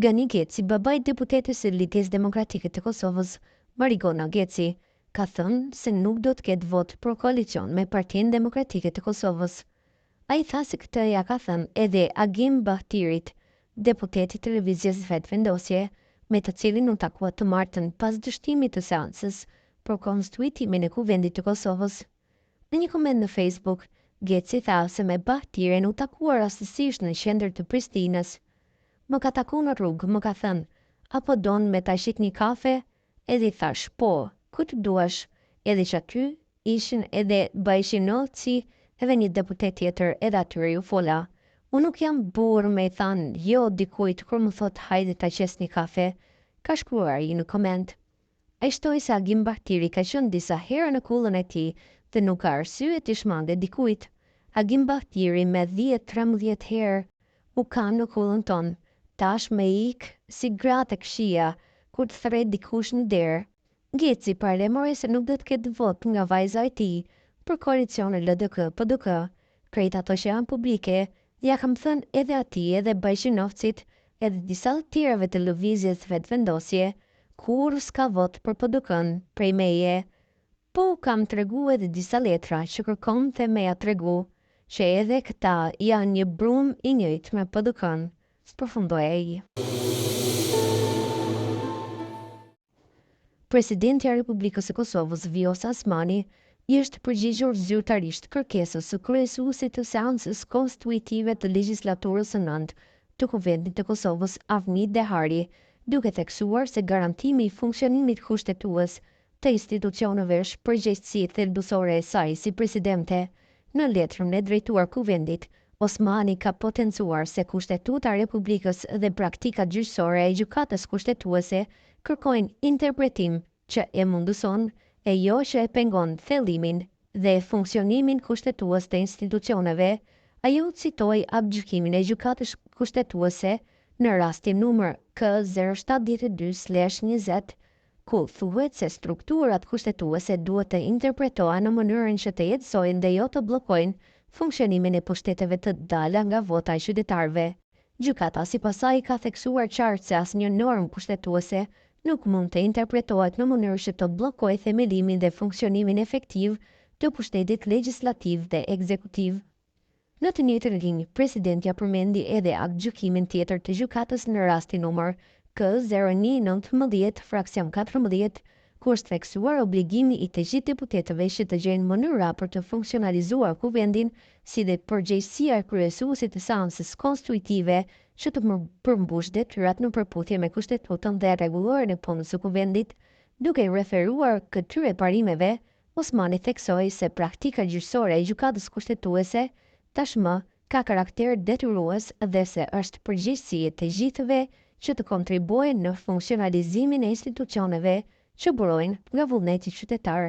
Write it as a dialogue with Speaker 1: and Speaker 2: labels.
Speaker 1: Gani Geci, babai deputetës së Lidhjes Demokratike të Kosovës, Marigona Geci, ka thënë se nuk do të ketë vot për koalicion me Partinë Demokratike të Kosovës. Ai tha se këtë ja ka thënë edhe Agim Bahtirit, deputeti televizjes Vetvendosje, me të cilin u takua të martën pas dështimit të seancës për konstituitimin e Kuvendit të Kosovës. Në një koment në Facebook, Geci tha se me Bahtirin u takuar rastësisht në qendër të Pristinës. Më ka taku në rrugë, më ka thënë, apo don me ta shit një kafe? Edhe thash, po, ku të duash? Edhe që aty ishin edhe Bajshinoci edhe një deputet tjetër edhe atyre ju fola. Unë nuk jam burë me i thanë, jo dikujt kur më thot hajde ta qes një kafe, ka shkruar i në koment. A i shtoj se Agim Bahtiri ka qënë disa herë në kullën e ti dhe nuk ka arsye të shmande dikujt. Agim Bahtiri me 10-13 herë u kam në kullën tonë, tash me ik si gratë e këshia, kur të thret dikush në derë. Geci parlemore se nuk dhe të ketë vot nga vajza e ti për koalicione LDK-PDK, krejt ato që janë publike, ja kam thënë edhe ati edhe Bajshinovcit edhe disa të tjerave të lëvizjes Vetvendosje, kur s'ka vot për PDK-n prej meje, po kam tregu edhe disa letra që kërkom të meja tregu, që edhe këta janë një brum i njëjt me PDK-n, s'përfundoj e i. Presidenti i Republikës së Kosovës, Vjosa Osmani, i është përgjigjur zyrtarisht kërkesës së kryesuesit të seancës konstituitive të legjislaturës së 9 të Kuvendit të Kosovës, Avni Dehari, duke theksuar se garantimi i funksionimit kushtetues të institucioneve është përgjegjësi thelbësore e saj si presidente. Në letrën e drejtuar Kuvendit, Osmani ka potencuar se Kushtetuta e Republikës dhe praktikat gjyqësore e gjykatës kushtetuese kërkojnë interpretim që e mundëson e jo që e pengon thellimin dhe funksionimin kushtetues të institucioneve. Ajo citoi abgjykimin e gjykatës kushtetuese në rastin numër K072/20, ku thuhet se strukturat kushtetuese duhet të interpretohen në mënyrën që të jetësojnë dhe jo të bllokojnë funksionimin e pushteteve të dala nga vota e qytetarëve. Gjykata sipas saj ka theksuar qartë se asnjë normë kushtetuese nuk mund të interpretohet në mënyrë që të bllokojë themelimin dhe funksionimin efektiv të pushtetit legjislativ dhe ekzekutiv. Në të njëjtën linjë, presidentja përmendi edhe aktgjykimin tjetër të gjykatës në rastin numër K0119/14, ku është theksuar obligimi i të gjithë deputetëve që të gjejnë mënyra për të funksionalizuar Kuvendin, si dhe përgjegjësia e kryesuesit të seancës konstituitive që të përmbush detyrat në përputhje me Kushtetutën dhe rregulloren e punës së Kuvendit. Duke i referuar këtyre parimeve, Osmani theksoi se praktika gjyqësore e gjykatës kushtetuese tashmë ka karakter detyrues dhe se është përgjegjësi e të gjithëve që të kontribuojnë në funksionalizimin e institucioneve që burojnë nga vullneti qytetar.